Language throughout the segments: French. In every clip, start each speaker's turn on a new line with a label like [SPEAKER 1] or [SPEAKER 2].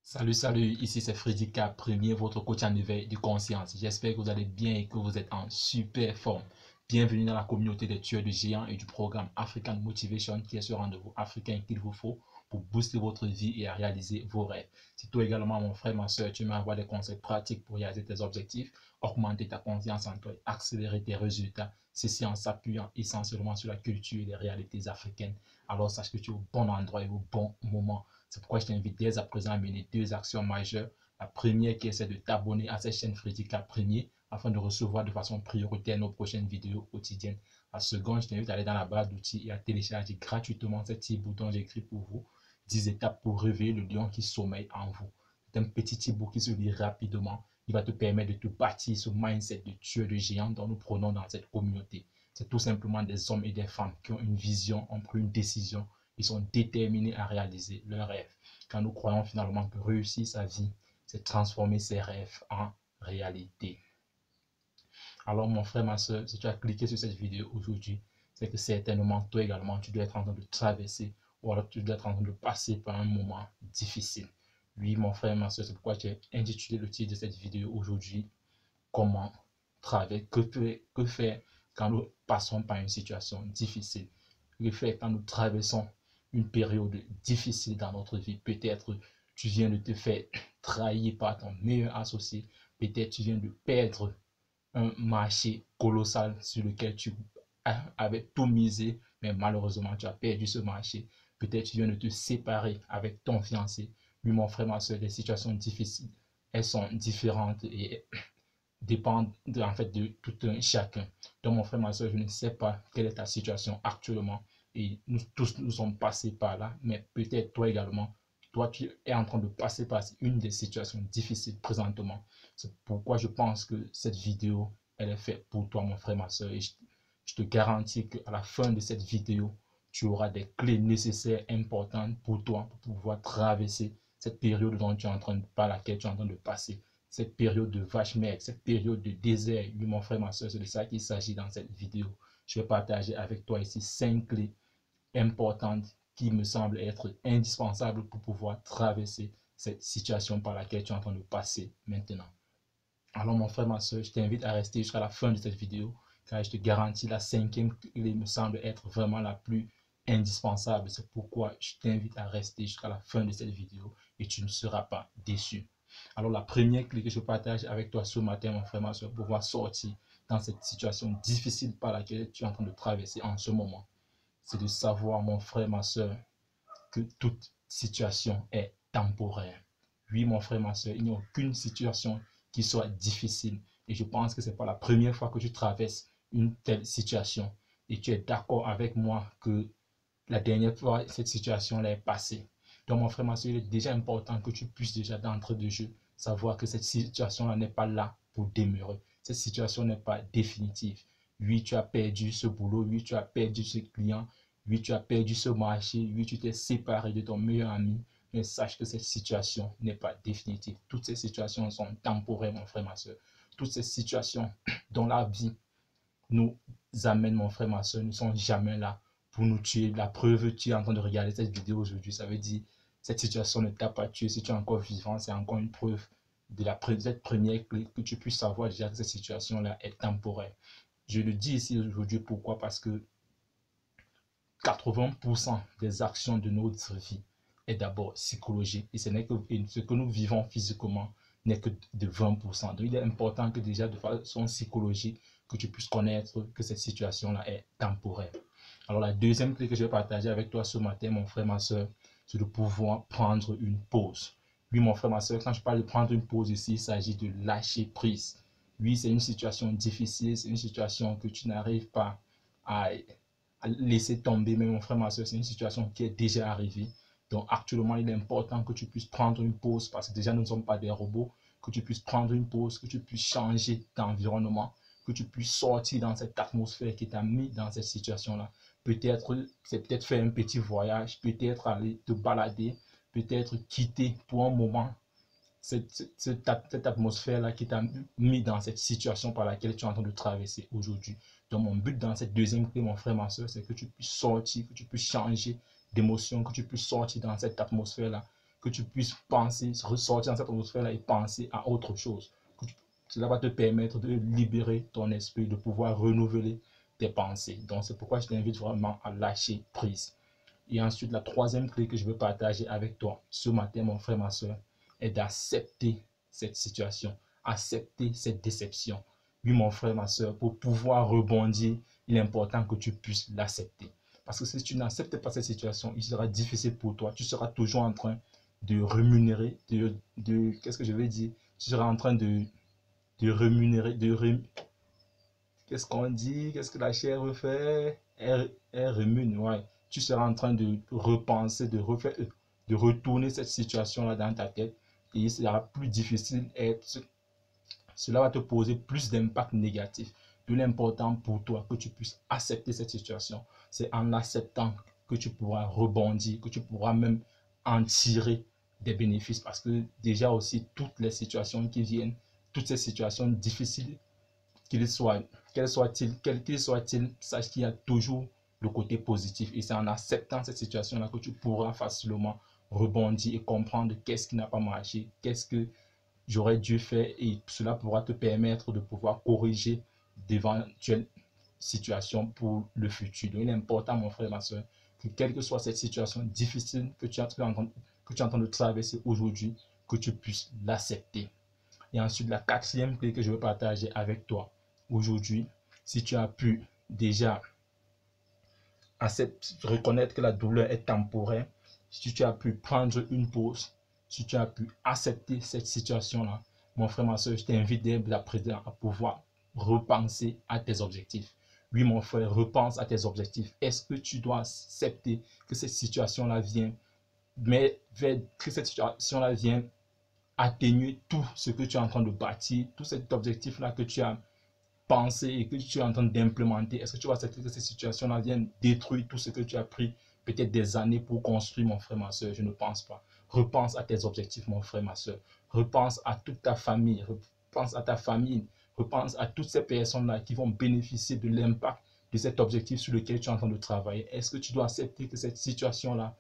[SPEAKER 1] Salut, ici c'est Freddy K, premier, votre coach en éveil de conscience. J'espère que vous allez bien et que vous êtes en super forme. Bienvenue dans la communauté des tueurs de géants et du programme African Motivation qui est ce rendez-vous africain qu'il vous faut pour booster votre vie et à réaliser vos rêves. Si toi également, mon frère, ma soeur, tu aimerais avoir des conseils pratiques pour réaliser tes objectifs, augmenter ta confiance en toi et accélérer tes résultats, ceci en s'appuyant essentiellement sur la culture et les réalités africaines, alors sache que tu es au bon endroit et au bon moment. C'est pourquoi je t'invite dès à présent à mener deux actions majeures. La première qui est de t'abonner à cette chaîne Freddy K Premier afin de recevoir de façon prioritaire nos prochaines vidéos quotidiennes. La seconde, je t'invite à aller dans la barre d'outils et à télécharger gratuitement ce petit bouton j'écris pour vous 10 étapes pour réveiller le lion qui sommeille en vous. C'est un petit e-book qui se lit rapidement. Il va te permettre de te bâtir ce mindset de tueur de géants dont nous prenons dans cette communauté. C'est tout simplement des hommes et des femmes qui ont une vision, ont pris une décision. Ils sont déterminés à réaliser leurs rêves. Quand nous croyons finalement que réussir sa vie, c'est transformer ses rêves en réalité. Alors mon frère, ma soeur, si tu as cliqué sur cette vidéo aujourd'hui, c'est que certainement toi également, tu dois être en train de traverser ou alors tu dois être en train de passer par un moment difficile. Oui, mon frère, ma soeur, c'est pourquoi j'ai intitulé le titre de cette vidéo aujourd'hui, comment traverser, que faire quand nous passons par une situation difficile, que faire quand nous traversons une période difficile dans notre vie. Peut-être tu viens de te faire trahir par ton meilleur associé, peut-être tu viens de perdre un marché colossal sur lequel tu avais tout misé, mais malheureusement tu as perdu ce marché. Peut-être tu viens de te séparer avec ton fiancé. Oui, mon frère, ma soeur, les situations difficiles, elles sont différentes et dépendent en fait de tout un chacun. Donc mon frère, ma soeur, je ne sais pas quelle est ta situation actuellement et nous tous nous sommes passés par là, mais peut-être toi également, toi tu es en train de passer par une des situations difficiles présentement. C'est pourquoi je pense que cette vidéo, elle est faite pour toi, mon frère, ma soeur, et je te garantis qu'à la fin de cette vidéo, tu auras des clés nécessaires importantes pour toi pour pouvoir traverser cette période dont tu es en train de, par laquelle tu es en train de passer, cette période de vache maigre, cette période de désert. Oui, mon frère, ma soeur, c'est de ça qu'il s'agit dans cette vidéo. Je vais partager avec toi ici 5 clés importantes qui me semblent être indispensables pour pouvoir traverser cette situation par laquelle tu es en train de passer maintenant. Alors, mon frère, ma soeur, je t'invite à rester jusqu'à la fin de cette vidéo, car je te garantis, la cinquième clé me semble être vraiment la plus indispensable. C'est pourquoi je t'invite à rester jusqu'à la fin de cette vidéo et tu ne seras pas déçu. Alors, la première clé que je partage avec toi ce matin, mon frère, ma soeur, pour pouvoir sortir dans cette situation difficile par laquelle tu es en train de traverser en ce moment, c'est de savoir, mon frère, ma soeur, que toute situation est temporaire. Oui, mon frère, ma soeur, il n'y a aucune situation qui soit difficile. Et je pense que ce n'est pas la première fois que tu traverses une telle situation. Et tu es d'accord avec moi que la dernière fois, cette situation-là est passée. Donc, mon frère, ma soeur, il est déjà important que tu puisses déjà d'entrée de jeu savoir que cette situation-là n'est pas là pour demeurer. Cette situation n'est pas définitive. Oui, tu as perdu ce boulot. Oui, tu as perdu ce client. Oui, tu as perdu ce marché. Oui, tu t'es séparé de ton meilleur ami. Mais sache que cette situation n'est pas définitive. Toutes ces situations sont temporaires, mon frère, ma soeur. Toutes ces situations dans la vie nous amènent, mon frère, ma soeur, ne sont jamais là pour nous tuer. La preuve, tu es en train de regarder cette vidéo aujourd'hui, ça veut dire cette situation ne t'a pas tué. Si tu es encore vivant, c'est encore une preuve de cette première clé que tu puisses savoir déjà que cette situation-là est temporaire. Je le dis ici aujourd'hui, pourquoi? Parce que 80% des actions de notre vie est d'abord psychologique et ce que nous vivons physiquement n'est que de 20%. Donc il est important que déjà de façon psychologique, que tu puisses connaître que cette situation-là est temporaire. Alors la deuxième clé que je vais partager avec toi ce matin, mon frère, ma soeur, c'est de pouvoir prendre une pause. Oui, mon frère, ma soeur, quand je parle de prendre une pause ici, il s'agit de lâcher prise. Oui, c'est une situation difficile, c'est une situation que tu n'arrives pas à laisser tomber, mais mon frère, ma soeur, c'est une situation qui est déjà arrivée. Donc actuellement, il est important que tu puisses prendre une pause parce que déjà, nous ne sommes pas des robots, que tu puisses prendre une pause, que tu puisses changer d'environnement, que tu puisses sortir dans cette atmosphère qui t'a mis dans cette situation-là. Peut-être, c'est peut-être faire un petit voyage, peut-être aller te balader, peut-être quitter pour un moment cette atmosphère-là qui t'a mis dans cette situation par laquelle tu es en train de traverser aujourd'hui. Donc, mon but dans cette deuxième clé, mon frère, ma soeur, c'est que tu puisses sortir, que tu puisses changer d'émotion, que tu puisses sortir dans cette atmosphère-là, que tu puisses penser, ressortir dans cette atmosphère-là et penser à autre chose. Cela va te permettre de libérer ton esprit, de pouvoir renouveler tes pensées. Donc, c'est pourquoi je t'invite vraiment à lâcher prise. Et ensuite, la troisième clé que je veux partager avec toi ce matin, mon frère, ma soeur, est d'accepter cette situation, accepter cette déception. Oui, mon frère, ma soeur, pour pouvoir rebondir, il est important que tu puisses l'accepter. Parce que si tu n'acceptes pas cette situation, il sera difficile pour toi. Tu seras toujours en train de rémunérer, qu'est-ce que je vais dire? Tu seras en train de rémunérer, qu'est-ce qu'on dit? Qu'est-ce que la chair refait? Elle rémunère, ouais. Tu seras en train de repenser, de retourner cette situation-là dans ta tête et il sera plus difficile et cela va te poser plus d'impact négatif. De l'important pour toi que tu puisses accepter cette situation. C'est en acceptant que tu pourras rebondir, que tu pourras même en tirer des bénéfices parce que déjà aussi toutes les situations qui viennent, toutes ces situations difficiles, qu'il soit-il, sache qu'il y a toujours le côté positif. Et c'est en acceptant cette situation-là que tu pourras facilement rebondir et comprendre qu'est-ce qui n'a pas marché, qu'est-ce que j'aurais dû faire et cela pourra te permettre de pouvoir corriger d'éventuelles situations pour le futur. Donc, il est important, mon frère, ma soeur, que quelle que soit cette situation difficile que tu es en train de traverser aujourd'hui, que tu puisses l'accepter. Et ensuite, la quatrième clé que je veux partager avec toi aujourd'hui, si tu as pu déjà reconnaître que la douleur est temporaire, si tu as pu prendre une pause, si tu as pu accepter cette situation-là, mon frère, ma soeur, je t'invite dès à présent à pouvoir repenser à tes objectifs. Oui, mon frère, repense à tes objectifs. Est-ce que tu dois accepter que cette situation-là vient, atténuer tout ce que tu es en train de bâtir, tout cet objectif-là que tu as pensé et que tu es en train d'implémenter? Est-ce que tu vas accepter que ces situations-là viennent détruire tout ce que tu as pris peut-être des années pour construire, mon frère, ma soeur? Je ne pense pas. Repense à tes objectifs, mon frère, ma soeur. Repense à toute ta famille. Repense à ta famille. Repense à toutes ces personnes-là qui vont bénéficier de l'impact de cet objectif sur lequel tu es en train de travailler. Est-ce que tu dois accepter que cette situation-là,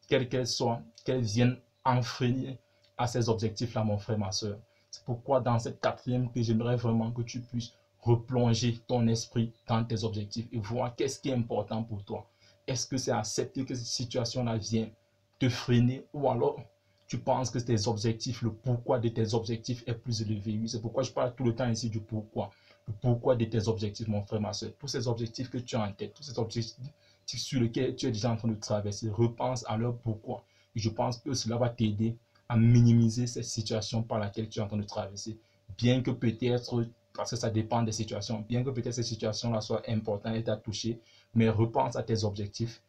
[SPEAKER 1] quelle qu'elle soit, qu'elle vienne enfreiner à ces objectifs-là, mon frère, ma soeur? C'est pourquoi dans cette quatrième que j'aimerais vraiment que tu puisses replonger ton esprit dans tes objectifs et voir qu'est-ce qui est important pour toi. Est-ce que c'est accepter que cette situation-là vient te freiner ou alors tu penses que tes objectifs, le pourquoi de tes objectifs est plus élevé? C'est pourquoi je parle tout le temps ici du pourquoi. Le pourquoi de tes objectifs, mon frère, ma soeur. Tous ces objectifs que tu as en tête, tous ces objectifs sur lesquels tu es déjà en train de traverser, repense à leur pourquoi. Et je pense que cela va t'aider à minimiser cette situation par laquelle tu es en train de traverser. Bien que peut-être, parce que ça dépend des situations, bien que peut-être cette situation-là soit importante et t'a touché, mais repense à tes objectifs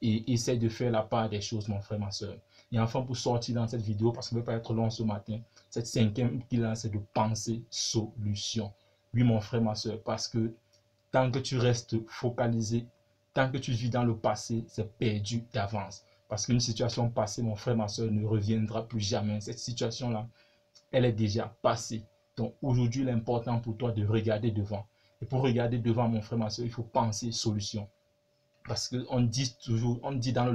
[SPEAKER 1] et essaye de faire la part des choses, mon frère, ma soeur. Et enfin, pour sortir dans cette vidéo, parce que ça ne va pas être long ce matin, cette cinquième clé-là, c'est de penser solution. Oui, mon frère, ma soeur, parce que tant que tu restes focalisé, tant que tu vis dans le passé, c'est perdu d'avance. Parce qu'une situation passée, mon frère, ma soeur, ne reviendra plus jamais. Cette situation-là, elle est déjà passée. Donc aujourd'hui, l'important pour toi de regarder devant. Et pour regarder devant, mon frère, ma soeur, il faut penser solution. Parce qu'on dit toujours, on dit dans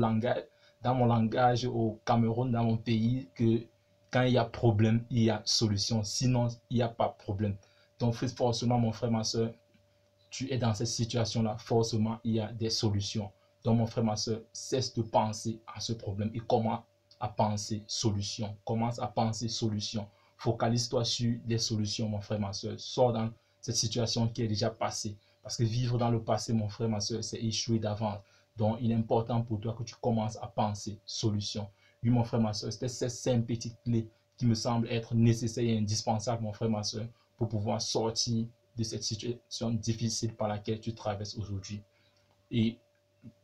[SPEAKER 1] mon langage au Cameroun, dans mon pays, que quand il y a problème, il y a solution. Sinon, il n'y a pas de problème. Donc forcément, mon frère, ma soeur, tu es dans cette situation-là, forcément, il y a des solutions. Donc, mon frère, ma soeur, cesse de penser à ce problème et commence à penser solution. Commence à penser solution. Focalise-toi sur les solutions, mon frère, ma soeur. Sors dans cette situation qui est déjà passée. Parce que vivre dans le passé, mon frère, ma soeur, c'est échouer d'avance. Donc, il est important pour toi que tu commences à penser solution. Oui, mon frère, ma soeur, c'était ces 5 petites clés qui me semblent être nécessaires et indispensables, mon frère, ma soeur, pour pouvoir sortir de cette situation difficile par laquelle tu traverses aujourd'hui. Et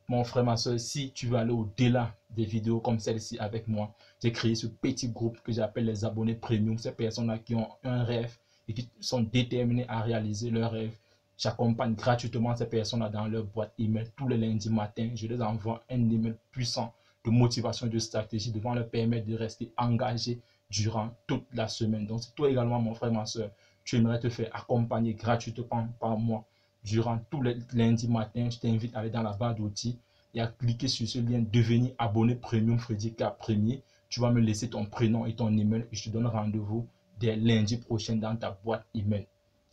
[SPEAKER 1] mon frère, ma soeur, si tu veux aller au-delà des vidéos comme celle-ci avec moi, j'ai créé ce petit groupe que j'appelle les abonnés premium. Ces personnes-là qui ont un rêve et qui sont déterminées à réaliser leur rêve. J'accompagne gratuitement ces personnes-là dans leur boîte email tous les lundis matin. Je les envoie un email puissant de motivation et de stratégie devant leur permettre de rester engagés durant toute la semaine. Donc, c'est toi également, mon frère, ma soeur, tu aimerais te faire accompagner gratuitement par moi durant tous les lundis matin, je t'invite à aller dans la barre d'outils et à cliquer sur ce lien devenir abonné premium Freddy K Premier Tu vas me laisser ton prénom et ton email et je te donne rendez-vous dès lundi prochain dans ta boîte email.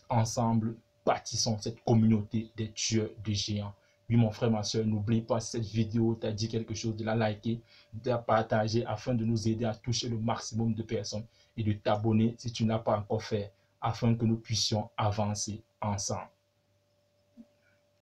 [SPEAKER 1] Ensemble, bâtissons cette communauté des tueurs de géants. Oui, mon frère, ma soeur, n'oublie pas, si cette vidéo t'a dit quelque chose, de la liker, de la partager afin de nous aider à toucher le maximum de personnes et de t'abonner si tu n'as pas encore fait afin que nous puissions avancer ensemble.